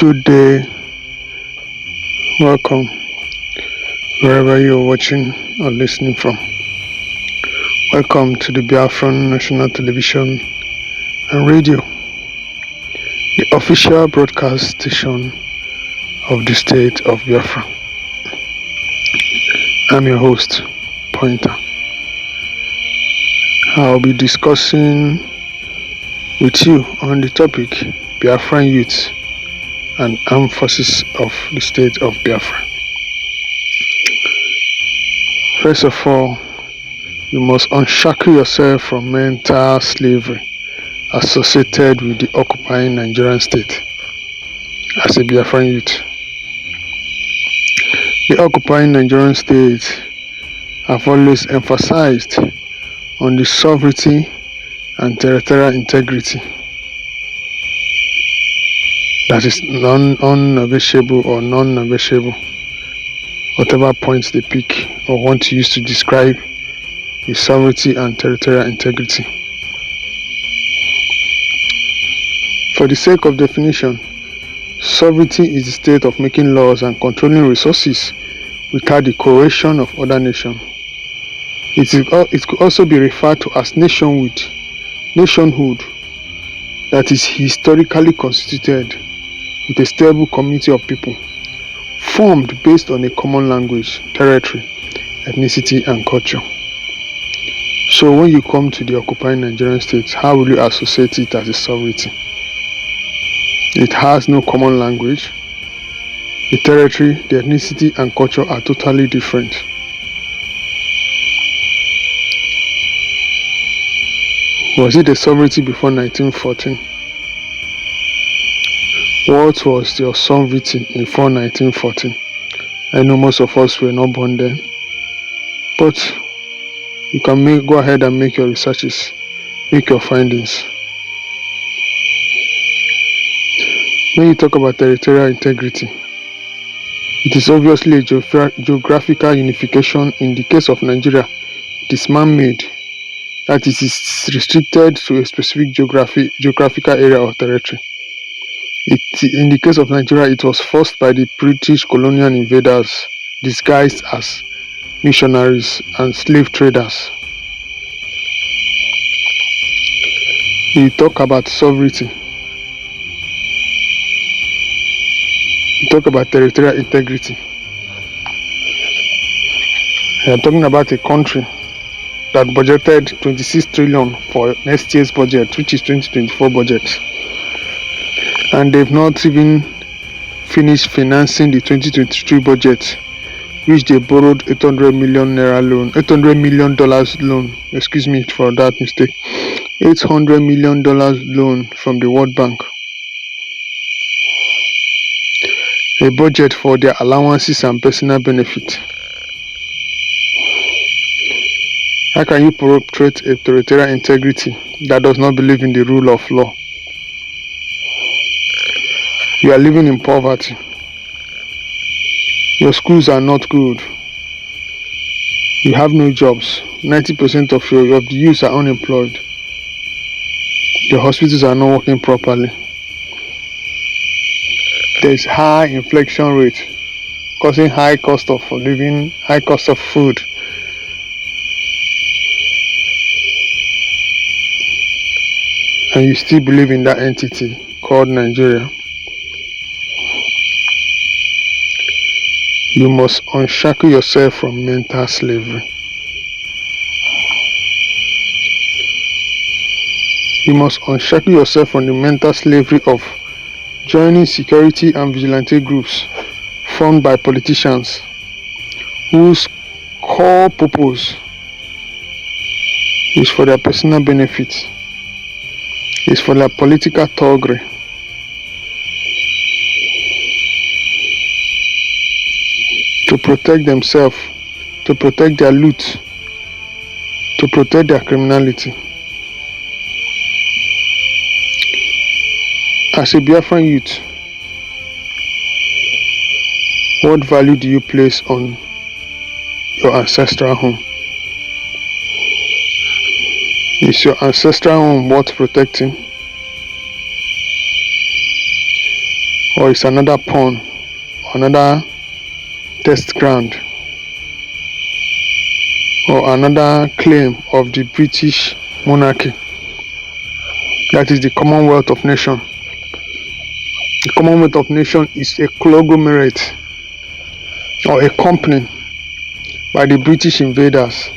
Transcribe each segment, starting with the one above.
Good day, welcome wherever you're watching or listening from. Welcome to the Biafran National Television and Radio, the official broadcast station of the state of Biafra. I'm your host, Pointer. I'll be discussing with you on the topic Biafran youth and armed forces of the state of Biafra. First of all, you must unshackle yourself from mental slavery associated with the occupying Nigerian state as a Biafran youth. The occupying Nigerian state have always emphasized on the sovereignty and territorial integrity that is non-negotiable or non-negotiable, whatever points they pick or want to use to describe the sovereignty and territorial integrity. For the sake of definition, sovereignty is the state of making laws and controlling resources without the coercion of other nations. It could also be referred to as nationhood that is historically constituted with a stable community of people formed based on a common language, territory, ethnicity, and culture. So when you come to the occupying Nigerian state, how will you associate it as a sovereignty? It has no common language. The territory, the ethnicity, and culture are totally different. Was it a sovereignty before 1914? What was your sovereignty before 1914? I know most of us were not born then, but you can go ahead and make your researches, make your findings. When you talk about territorial integrity, it is obviously a geographical unification. In the case of Nigeria, it is man-made, that it is restricted to a specific geographical area or territory. In the case of Nigeria, it was forced by the British colonial invaders disguised as missionaries and slave traders. You talk about sovereignty. You talk about territorial integrity. You are talking about a country that budgeted 26 trillion for next year's budget, which is 2024 budget. And they've not even finished financing the 2023 budget, which they borrowed $800 million loan. Excuse me for that mistake. $800 million loan from the World Bank. A budget for their allowances and personal benefit. How can you portray a territorial integrity that does not believe in the rule of law? You are living in poverty. Your schools are not good. You have no jobs. 90% of the youth are unemployed. The hospitals are not working properly. There is high inflation rate, causing high cost of living, high cost of food. And you still believe in that entity called Nigeria. You must unshackle yourself from mental slavery. You must unshackle yourself from the mental slavery of joining security and vigilante groups formed by politicians whose core purpose is for their personal benefit, is for their political thuggery. To protect themselves, to protect their loot, to protect their criminality. As a Biafran youth, what value do you place on your ancestral home? Is your ancestral home worth protecting? or it's another pawn, another test ground, or another claim of the British monarchy. That is the Commonwealth of Nations. The Commonwealth of Nations is a conglomerate or a company by the British invaders.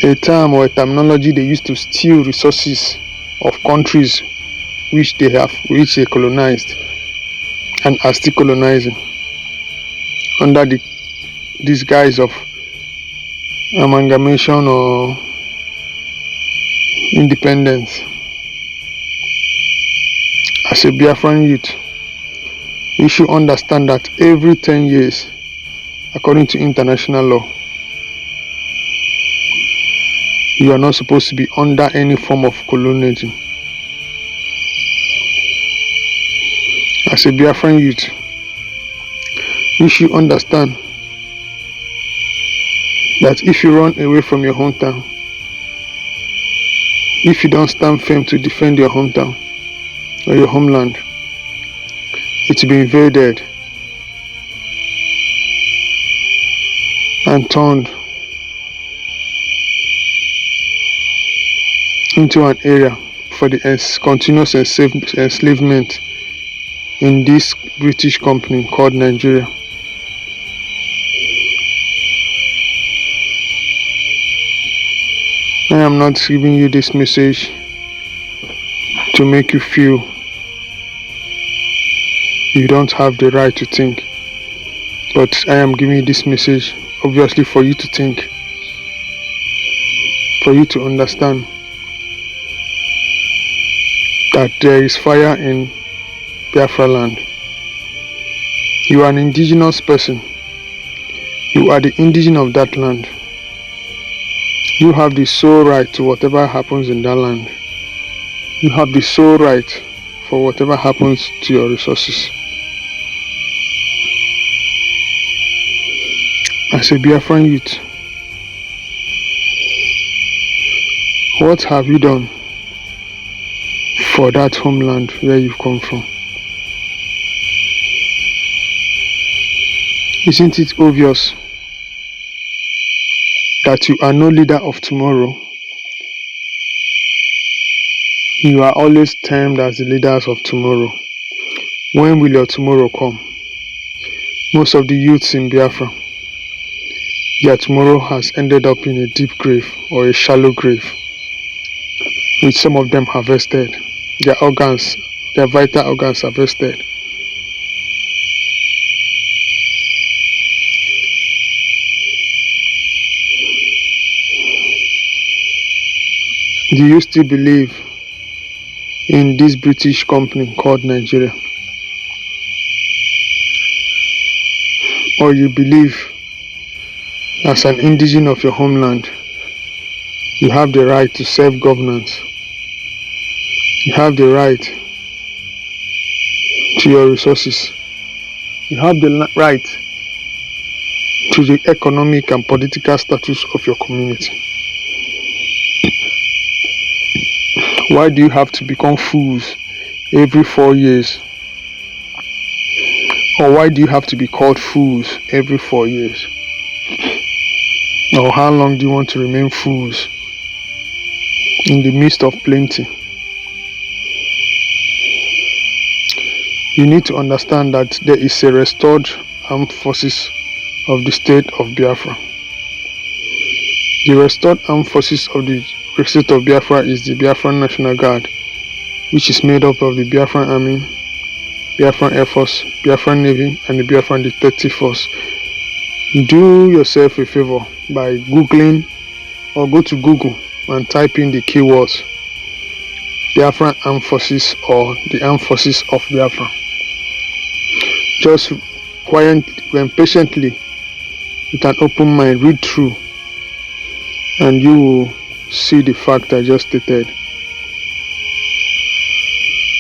A term or a terminology they used to steal resources of countries which they colonized and are still colonizing under the disguise of amalgamation or independence. As a Biafran youth, you should understand that every 10 years, according to international law, you are not supposed to be under any form of colonialism. As a Biafran youth, you should understand that if you run away from your hometown, if you don't stand firm to defend your hometown or your homeland, it will be invaded and turned into an area for the continuous enslavement in this British company called Nigeria. I am not giving you this message to make you feel you don't have the right to think, but I am giving you this message obviously for you to think, for you to understand that there is fire in Biafra land. You are an indigenous person. You are the indigenous of that land. You have the sole right to whatever happens in that land. You have the sole right for whatever happens to your resources. As a Biafran youth, what have you done for that homeland where you come from? Isn't it obvious that you are no leader of tomorrow? You are always termed as the leaders of tomorrow. When will your tomorrow come? Most of the youths in Biafra, their tomorrow has ended up in a deep grave or a shallow grave, which some of them harvested. Their organs, their vital organs harvested. Do you still believe in this British company called Nigeria? Or you believe as an indigenous of your homeland, you have the right to self-governance. You have the right to your resources. You have the right to the economic and political status of your community. Why do you have to become fools every 4 years? Or why do you have to be called fools every 4 years? Or how long do you want to remain fools in the midst of plenty? You need to understand that there is a restored armed forces of the state of Biafra. The restored armed forces of the state of Biafra is the Biafran National Guard, which is made up of the Biafran Army, Biafran Air Force, Biafran Navy, and the Biafran Detective Force. Do yourself a favor by Googling or go to Google and type in the keywords Biafran Armed Forces or the Armed Forces of Biafra. Just quietly and patiently, with an open mind, read through, and you will see the fact I just stated.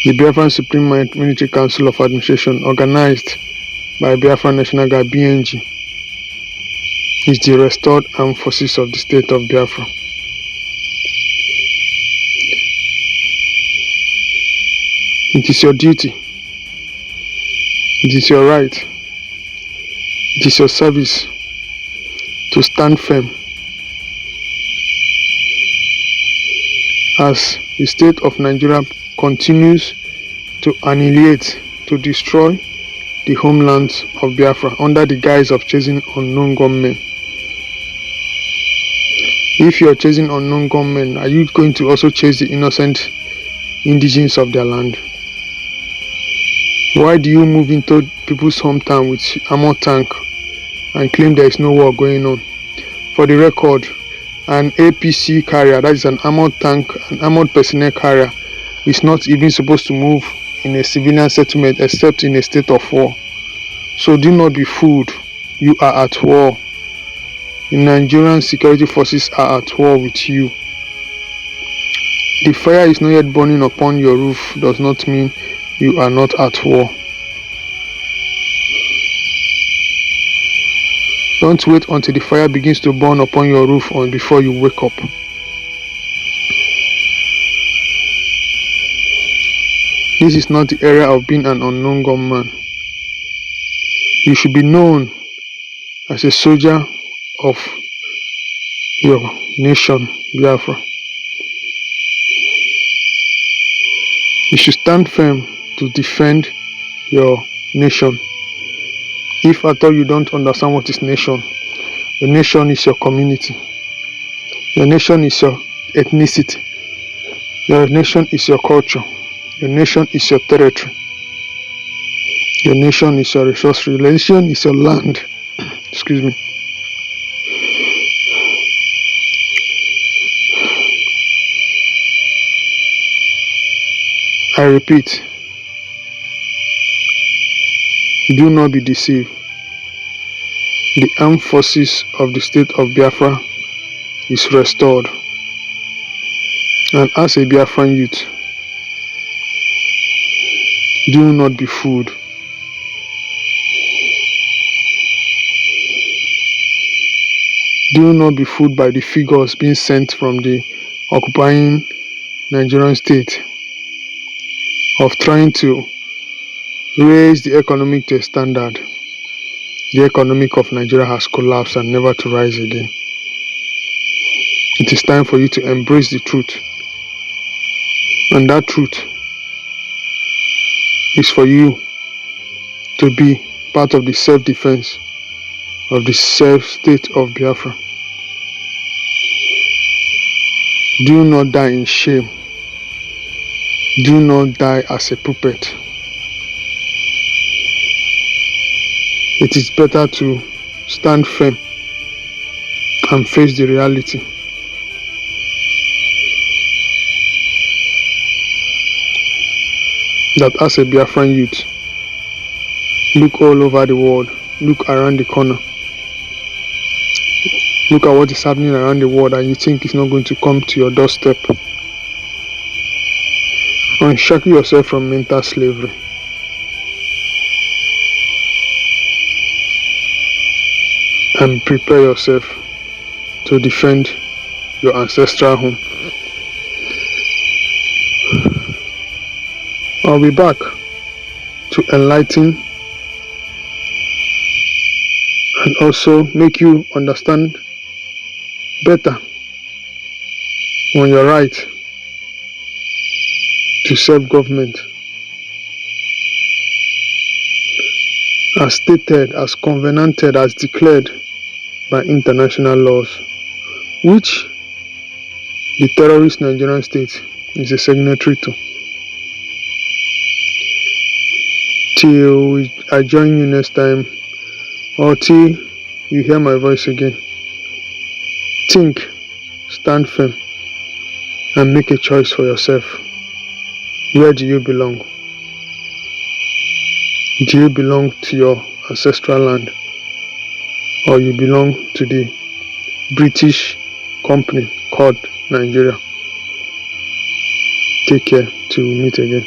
The Biafran Supreme Military Council of Administration, organized by Biafran National Guard (BNG), is the restored armed forces of the state of Biafra. It is your duty. It is your right. It is your service to stand firm as the state of Nigeria continues to annihilate, to destroy the homeland of Biafra under the guise of chasing unknown gunmen. If you are chasing unknown gunmen, are you going to also chase the innocent indigenes of their land? Why do you move into people's hometown with armored tank and claim there is no war going on? For the record, an APC carrier, that is an armored tank, an armored personnel carrier, is not even supposed to move in a civilian settlement except in a state of war. So do not be fooled. You are at war. The Nigerian security forces are at war with you. The fire is not yet burning upon your roof does not mean you are not at war. Don't wait until the fire begins to burn upon your roof before you wake up. This is not the era of being an unknown gunman. You should be known as a soldier of your nation, Biafra. You should stand firm to defend your nation. If at all you don't understand what is nation, your nation is your community. Your nation is your ethnicity. Your nation is your culture. Your nation is your territory. Your nation is your resource. Your nation is your land. Excuse me. I repeat, do not be deceived. The armed forces of the state of Biafra is restored. And as a Biafran youth, do not be fooled. Do not be fooled by the figures being sent from the occupying Nigerian state of trying to raise the economic to a standard. The economic of Nigeria has collapsed and never to rise again. It is time for you to embrace the truth. And that truth is for you to be part of the self-defense of the self-state of Biafra. Do not die in shame. Do not die as a puppet. It is better to stand firm and face the reality. That as a Biafran youth, look all over the world, look around the corner, look at what is happening around the world, and you think it's not going to come to your doorstep. Unshackle yourself from mental slavery. And prepare yourself to defend your ancestral home. I'll be back to enlighten and also make you understand better on your right to self-government as stated, as covenanted, as declared by international laws, which the terrorist Nigerian state is a signatory to. Till I join you next time, or till you hear my voice again, think, stand firm, and make a choice for yourself. Where do you belong? Do you belong to your ancestral land, or you belong to the British company called Nigeria? Take care till we meet again.